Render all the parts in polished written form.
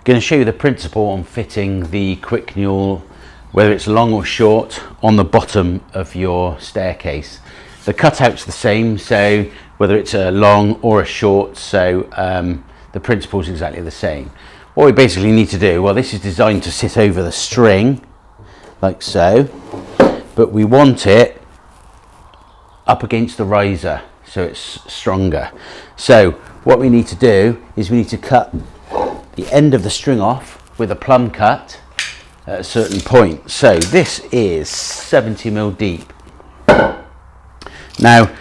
going to show you the principle on fitting the quick newel, whether it's long or short, on the bottom of your staircase. The cutout's the same, so whether it's a long or a short, so the principle is exactly the same. What we basically need to do, well, this is designed to sit over the string like so, but we want it up against the riser so it's stronger. So what we need to do is we need to cut the end of the string off with a plumb cut at a certain point. So this is 70mm deep. Now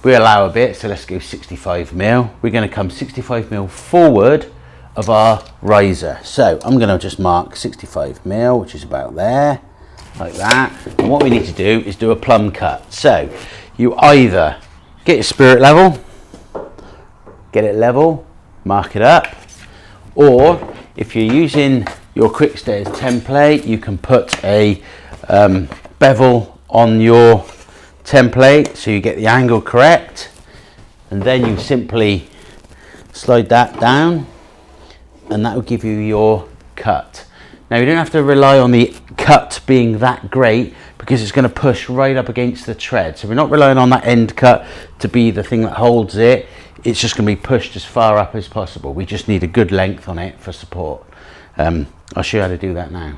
we allow a bit, so let's go 65mm. We're going to come 65mm forward of our riser. So I'm going to just mark 65mm, which is about there, like that. And what we need to do is do a plumb cut. So you either get your spirit level, get it level, mark it up, or if you're using your quick stairs template, you can put a bevel on your template so you get the angle correct, and then you simply slide that down and that will give you your cut. Now you don't have to rely on the cut being that great because it's going to push right up against the tread, so we're not relying on that end cut to be the thing that holds it. It's just going to be pushed as far up as possible. We just need a good length on it for support. I'll show you how to do that now.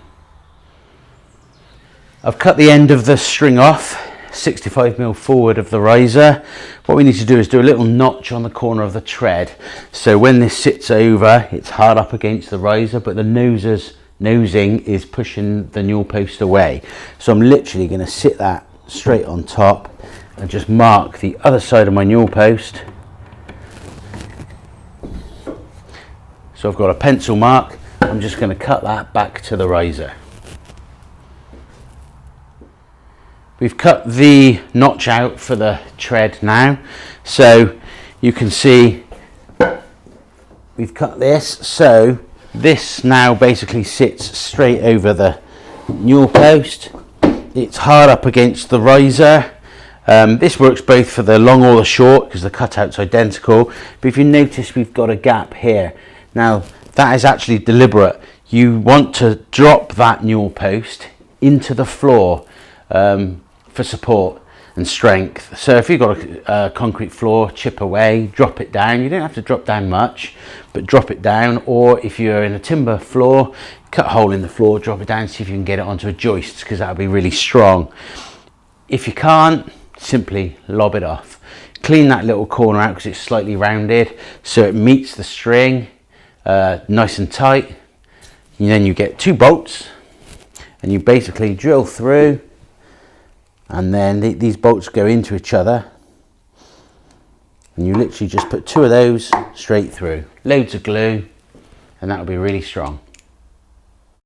I've cut the end of the string off 65mm forward of the riser. What we need to do is do a little notch on the corner of the tread, so when this sits over, it's hard up against the riser, but the nosing is pushing the newel post away. So I'm literally going to sit that straight on top and just mark the other side of my newel post. So I've got a pencil mark. I'm just going to cut that back to the riser. We've cut the notch out for the tread now, so you can see we've cut this, so this now basically sits straight over the newel post. It's hard up against the riser. This works both for the long or the short because the cutout's identical, but if you notice we've got a gap here. Now that is actually deliberate. You want to drop that newel post into the floor for support and strength. So if you've got a concrete floor, chip away, drop it down. You don't have to drop down much, but drop it down. Or if you're in a timber floor, cut a hole in the floor, drop it down, see if you can get it onto a joist, because that'll be really strong. If you can't, simply lob it off. Clean that little corner out because it's slightly rounded so it meets the string nice and tight. And then you get 2 bolts and you basically drill through, and then these bolts go into each other, and you literally just put 2 of those straight through. Loads of glue, and that'll be really strong.